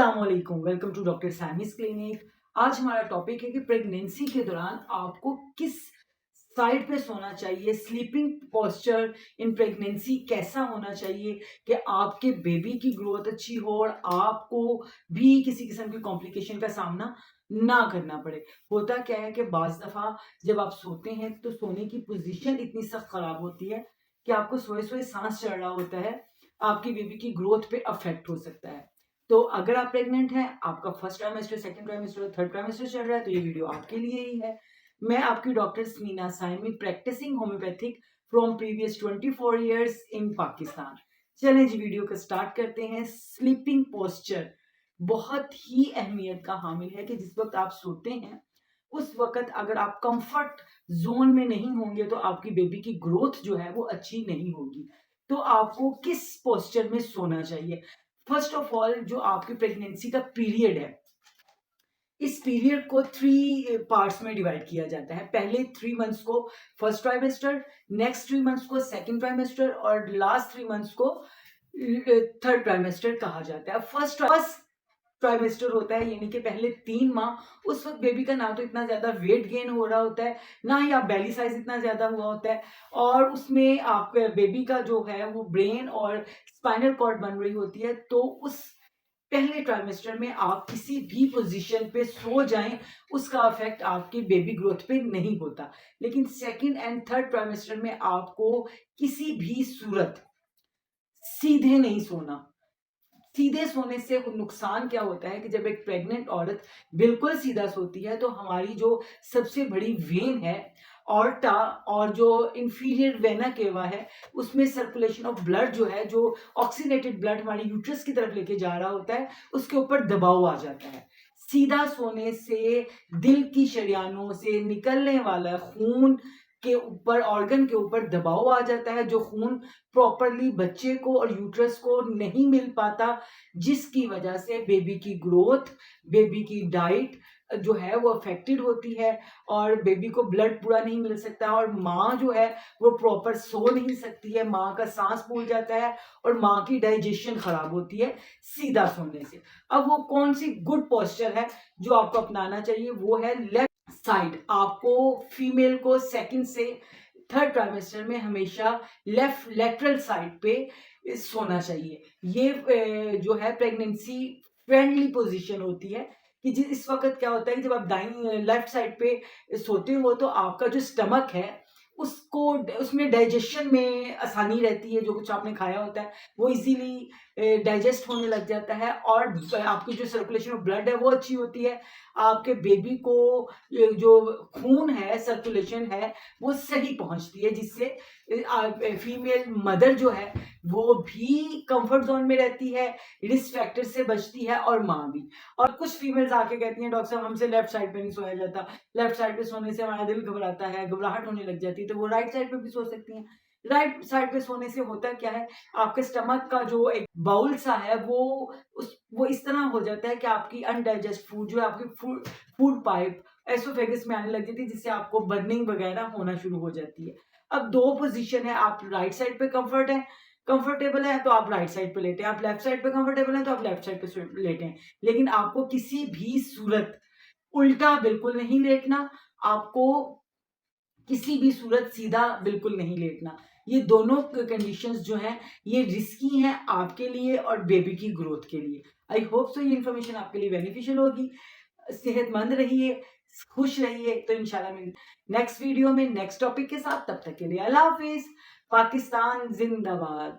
अस्सलाम वालेकुम, welcome to doctor सैमीज clinic. आज हमारा टॉपिक है कि प्रेगनेंसी के दौरान आपको किस साइड पे सोना चाहिए, स्लीपिंग पोस्चर इन प्रेगनेंसी कैसा होना चाहिए कि आपके बेबी की ग्रोथ अच्छी हो और आपको भी किसी किस्म की कॉम्प्लिकेशन का सामना ना करना पड़े। होता क्या है कि बाज़ दफ़ा जब आप सोते हैं तो सोने की पोजीशन इतनी सख्त खराब होती है कि आपको सोए-सोए साँस चढ़ रहा होता है, आपकी बेबी की ग्रोथ पे अफ़ेक्ट हो सकता है। तो अगर आप प्रेग्नेंट हैं, आपका first trimester, second trimester, third trimester चल रहा है, तो ये वीडियो आपके लिए ही है। मैं आपकी doctor Smina Saimi, practising homeopathic from previous 24 years in Pakistan. चलें जी, वीडियो को स्टार्ट करते हैं। स्लीपिंग पोस्चर बहुत ही अहमियत का हामिल है कि जिस वक्त आप सोते हैं उस वक्त अगर आप कंफर्ट जोन में नहीं होंगे तो आपकी बेबी की ग्रोथ जो है वो अच्छी नहीं होगी। तो आपको किस पोस्चर में सोना चाहिए? फर्स्ट ऑफ ऑल, जो आपकी प्रेगनेंसी का पीरियड है, इस पीरियड को 3 पार्ट्स में डिवाइड किया जाता है। पहले 3 मंथ्स को फर्स्ट ट्राइमेस्टर, नेक्स्ट 3 मंथ्स को सेकंड ट्राइमेस्टर और लास्ट 3 मंथ्स को थर्ड ट्राइमेस्टर कहा जाता है। फर्स्ट ट्राइमेस्टर होता है, यानी कि पहले 3 माह, उस वक़्त बेबी का ना तो इतना ज़्यादा वेट गेन हो रहा होता है, ना ही आप बेली साइज़ इतना ज़्यादा हुआ होता है, और उसमें आपके बेबी का जो है वो ब्रेन और स्पाइनल कॉर्ड बन रही होती है। तो उस पहले ट्राइमेस्टर में आप किसी भी पोजीशन पे सो जाएं, उसका इफेक्ट आपकी बेबी ग्रोथ पे नहीं होता। लेकिन सेकंड एंड थर्ड ट्राइमेस्टर में आपको किसी भी सूरत सीधे नहीं सोना। सीधे सोने से नुकसान क्या होता है कि जब एक प्रेग्नेंट औरत बिल्कुल सीधा सोती है तो हमारी जो सबसे बड़ी वेन है, ऑर्टा, और जो इंफीरियर वेना केवा है, उसमें सर्कुलेशन ऑफ ब्लड जो है, जो ऑक्सीनेटेड ब्लड हमारी यूट्रस की तरफ लेके जा रहा होता है, उसके ऊपर दबाव आ जाता है। सीधा सोने से दिल की शरियानों से निकलने वाला खून के ऊपर, ऑर्गन के ऊपर दबाव आ जाता है, जो खून प्रॉपरली बच्चे को और यूट्रस को नहीं मिल पाता, जिसकी वजह से बेबी की ग्रोथ, बेबी की डाइट जो है वो अफेक्टेड होती है, और बेबी को ब्लड पूरा नहीं मिल सकता, और माँ जो है वो प्रॉपर सो नहीं सकती है, माँ का सांस फूल जाता है और माँ की डाइजेशन खराब होती है सीधा सोने से। अब वो कौन सी गुड पोस्चर है जो आपको अपनाना चाहिए? वो है लेफ्ट साइड। आपको फीमेल को सेकंड से थर्ड ट्राइमेस्टर में हमेशा लेफ्ट लेटरल साइड पे सोना चाहिए। ये जो है प्रेगनेंसी फ्रेंडली पोजीशन होती है कि इस वक्त क्या होता है कि जब आप दाई लेफ्ट साइड पे सोते हो तो आपका जो स्टमक है उसको, उसमें डाइजेशन में आसानी रहती है, जो कुछ आपने खाया होता है वो इजीली डाइजेस्ट होने लग जाता है, और आपकी जो सर्कुलेशन ऑफ ब्लड है वो अच्छी होती है। आपके बेबी को जो खून है, सर्कुलेशन है, वो सही पहुंचती है, जिससे फीमेल मदर जो है वो भी कंफर्ट जोन में रहती है, रिस्क फैक्टर से बचती है, और माँ भी। और कुछ फीमेल्स आके कहती हैं, डॉक्टर साहब हमसे लेफ्ट साइड पे नहीं सोया जाता, लेफ्ट साइड पे सोने से हमारा दिल घबराता है, घबराहट होने लग जाती है, तो वो राइट साइड पे भी सो सकती हैं। राइट साइड पे सोने से होता क्या है, आपके स्टमक का जो एक बाउल सा है वो इस तरह हो जाता है कि आपकी अनडाइजेस्ट फूड जो है, आपकी फूड फूड पाइप एसोफेगस में आने लग जाती है, जिससे आपको बर्निंग वगैरह होना शुरू हो जाती है। अब 2 पोजीशन है, आप राइट साइड पे कंफर्टेबल है तो आप राइट साइड पे लेटे हैं, आप लेफ्ट साइड पे कंफर्टेबल है तो आप लेफ्ट साइड पे लेटे हैं। लेकिन आपको किसी भी सूरत उल्टा बिल्कुल नहीं लेटना, आपको किसी भी सूरत सीधा बिल्कुल नहीं लेटना। ये दोनों कंडीशंस जो हैं ये रिस्की हैं आपके लिए और बेबी की ग्रोथ के लिए। आई होप सो ये इन्फॉर्मेशन आपके लिए बेनिफिशियल होगी। सेहतमंद रहिए, खुश रहिए। तो इंशाल्लाह मैं नेक्स्ट वीडियो में नेक्स्ट टॉपिक के साथ, तब तक के लिए अल्लाह हाफिज। पाकिस्तान जिंदाबाद।